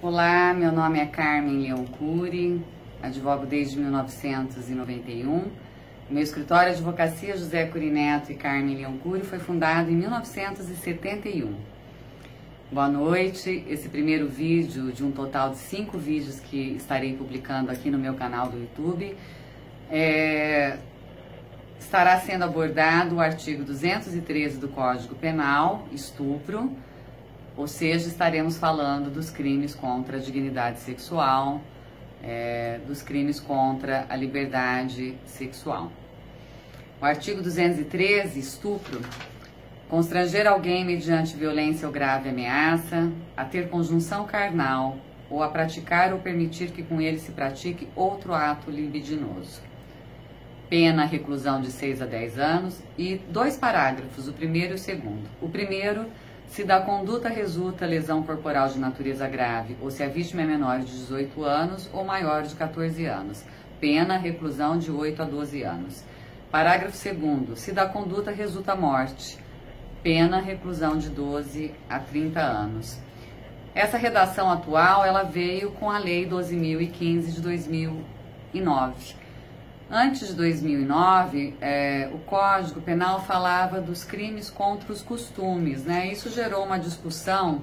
Olá, meu nome é Carmen Leão Cury, advogo desde 1991. Meu escritório de advocacia José Cury Neto e Carmen Leão Cury foi fundado em 1971. Boa noite, esse primeiro vídeo de um total de 5 vídeos que estarei publicando aqui no meu canal do YouTube, estará sendo abordado o artigo 213 do Código Penal, estupro, ou seja, estaremos falando dos crimes contra a dignidade sexual, dos crimes contra a liberdade sexual. O artigo 213, estupro, constranger alguém mediante violência ou grave ameaça, a ter conjunção carnal ou a praticar ou permitir que com ele se pratique outro ato libidinoso. Pena, reclusão de 6 a 10 anos e 2 parágrafos, o primeiro e o segundo. O primeiro, se da conduta resulta lesão corporal de natureza grave ou se a vítima é menor de 18 anos ou maior de 14 anos. Pena, reclusão de 8 a 12 anos. Parágrafo 2º, se da conduta resulta morte. Pena, reclusão de 12 a 30 anos. Essa redação atual, ela veio com a Lei 12.015 de 2009. Antes de 2009, o Código Penal falava dos crimes contra os costumes, né? Isso gerou uma discussão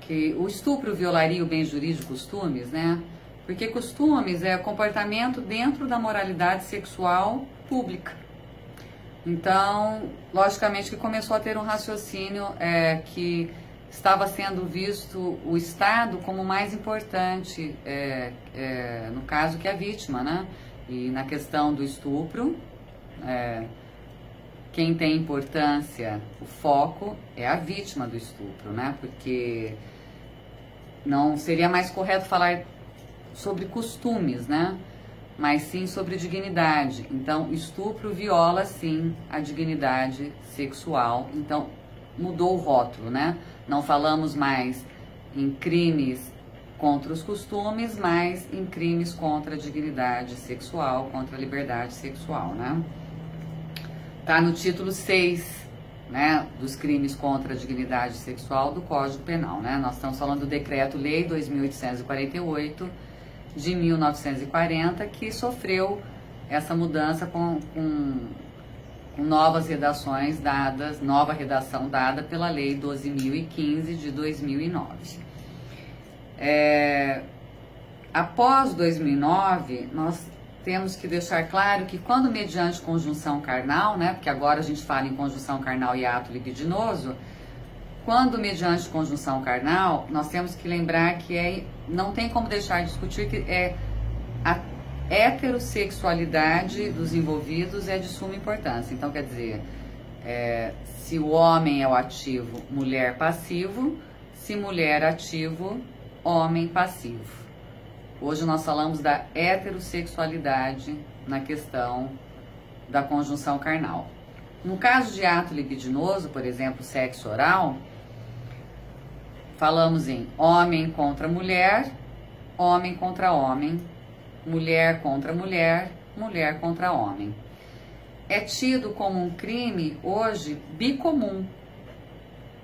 que o estupro violaria o bem jurídico costumes, né? Porque costumes é comportamento dentro da moralidade sexual pública. Então, logicamente que começou a ter um raciocínio que estava sendo visto o Estado como mais importante, no caso que a vítima, né? E na questão do estupro, quem tem importância, o foco, é a vítima do estupro, né? Porque não seria mais correto falar sobre costumes, né? Mas sim sobre dignidade. Então, estupro viola, sim, a dignidade sexual. Então, mudou o rótulo, né? Não falamos mais em crimes contra os costumes, mas em crimes contra a dignidade sexual, contra a liberdade sexual, né? Tá no título 6, né, dos crimes contra a dignidade sexual do Código Penal, né? Nós estamos falando do Decreto-Lei 2848 de 1940, que sofreu essa mudança com novas redações dadas, nova redação dada pela Lei 12.015 de 2009. Após 2009, nós temos que deixar claro que quando mediante conjunção carnal, né, porque agora a gente fala em conjunção carnal e ato libidinoso, quando mediante conjunção carnal, nós temos que lembrar que não tem como deixar de discutir que a heterossexualidade dos envolvidos é de suma importância. Então, quer dizer, se o homem é o ativo, mulher passivo, se mulher ativo, homem passivo. Hoje nós falamos da heterossexualidade na questão da conjunção carnal. No caso de ato libidinoso, por exemplo, sexo oral, falamos em homem contra mulher, homem contra homem, mulher contra mulher, mulher contra homem. É tido como um crime hoje bicomum.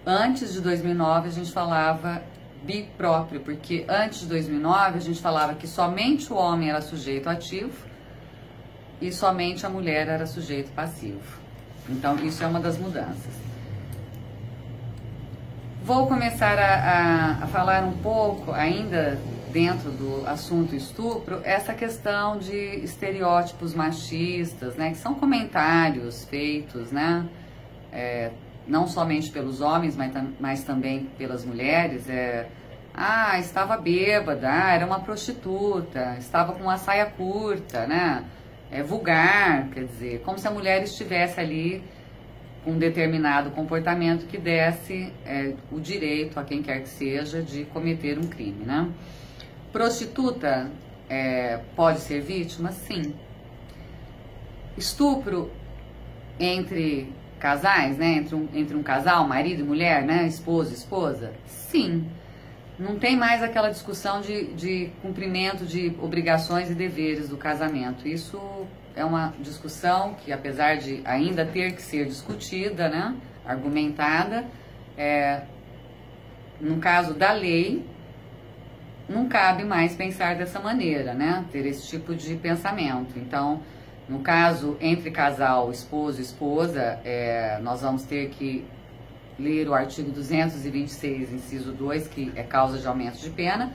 Antes de 2009 a gente falava bipróprio, porque antes de 2009 a gente falava que somente o homem era sujeito ativo e somente a mulher era sujeito passivo. Então isso é uma das mudanças. Vou começar a falar um pouco, ainda dentro do assunto estupro, essa questão de estereótipos machistas, né, que são comentários feitos, né, não somente pelos homens, mas também pelas mulheres. Estava bêbada, era uma prostituta, estava com uma saia curta, né? Vulgar, quer dizer, como se a mulher estivesse ali com um determinado comportamento que desse o direito a quem quer que seja de cometer um crime, né? Prostituta pode ser vítima? Sim. Estupro entre casais, né? Entre um casal, marido e mulher, né? Esposo e esposa? Sim. Não tem mais aquela discussão de cumprimento de obrigações e deveres do casamento. Isso é uma discussão que, apesar de ainda ter que ser discutida, né? Argumentada, no caso da lei, não cabe mais pensar dessa maneira, né? Ter esse tipo de pensamento. Então, no caso, entre casal, esposo e esposa, nós vamos ter que ler o artigo 226, inciso 2, que é causa de aumento de pena,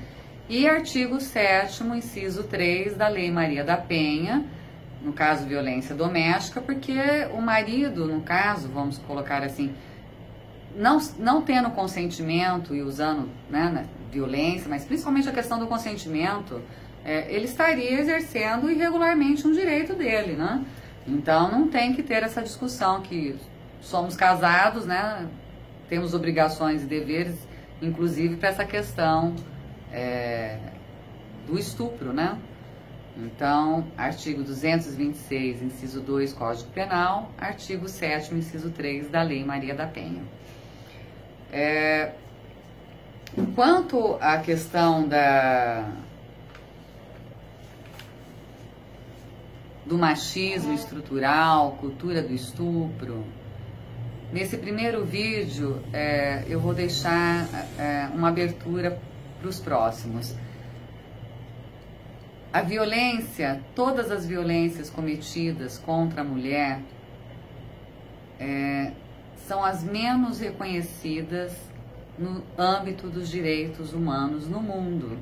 e artigo 7º, inciso 3 da Lei Maria da Penha, no caso violência doméstica, porque o marido, no caso, vamos colocar assim, não tendo consentimento e usando, né, violência, mas principalmente a questão do consentimento, ele estaria exercendo irregularmente um direito dele, né? Então não tem que ter essa discussão que somos casados, né? Temos obrigações e deveres, inclusive para essa questão do estupro, né? Então, artigo 226, inciso 2, Código Penal, artigo 7º, inciso 3 da Lei Maria da Penha. Quanto à questão do machismo estrutural, cultura do estupro, nesse primeiro vídeo eu vou deixar uma abertura para os próximos. A violência, todas as violências cometidas contra a mulher são as menos reconhecidas no âmbito dos direitos humanos no mundo.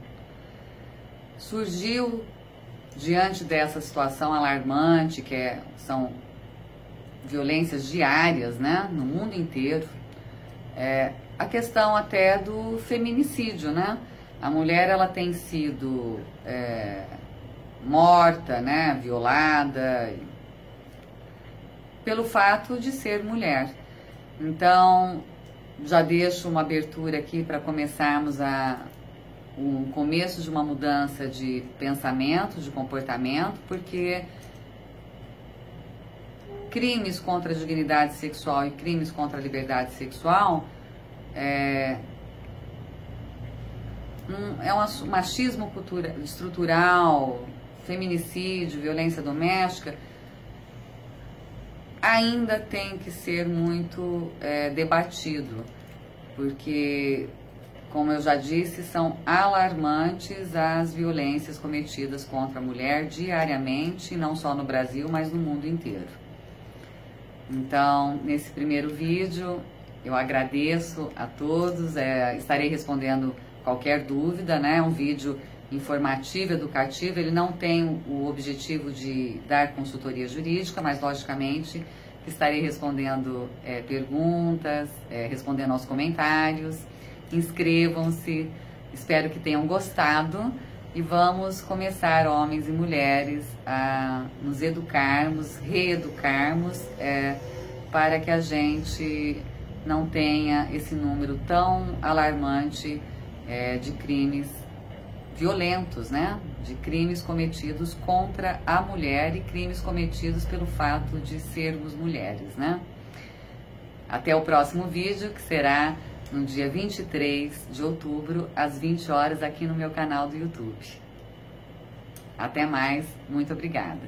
Surgiu, diante dessa situação alarmante, são violências diárias, né, no mundo inteiro, a questão até do feminicídio, né? A mulher, ela tem sido morta, né, violada, pelo fato de ser mulher. Então, já deixo uma abertura aqui para começarmos o começo de uma mudança de pensamento, de comportamento, porque crimes contra a dignidade sexual e crimes contra a liberdade sexual é um machismo estrutural, feminicídio, violência doméstica, ainda tem que ser muito debatido, porque, como eu já disse, são alarmantes as violências cometidas contra a mulher diariamente, não só no Brasil, mas no mundo inteiro. Então, nesse primeiro vídeo, eu agradeço a todos, estarei respondendo qualquer dúvida, né? É um vídeo informativo, educativo, ele não tem o objetivo de dar consultoria jurídica, mas logicamente estarei respondendo perguntas, respondendo aos comentários. Inscrevam-se, espero que tenham gostado e vamos começar, homens e mulheres, a nos educarmos, reeducarmos, para que a gente não tenha esse número tão alarmante de crimes violentos, né? De crimes cometidos contra a mulher e crimes cometidos pelo fato de sermos mulheres, né? Até o próximo vídeo, que será no dia 23 de outubro, às 20 horas, aqui no meu canal do YouTube. Até mais, muito obrigada.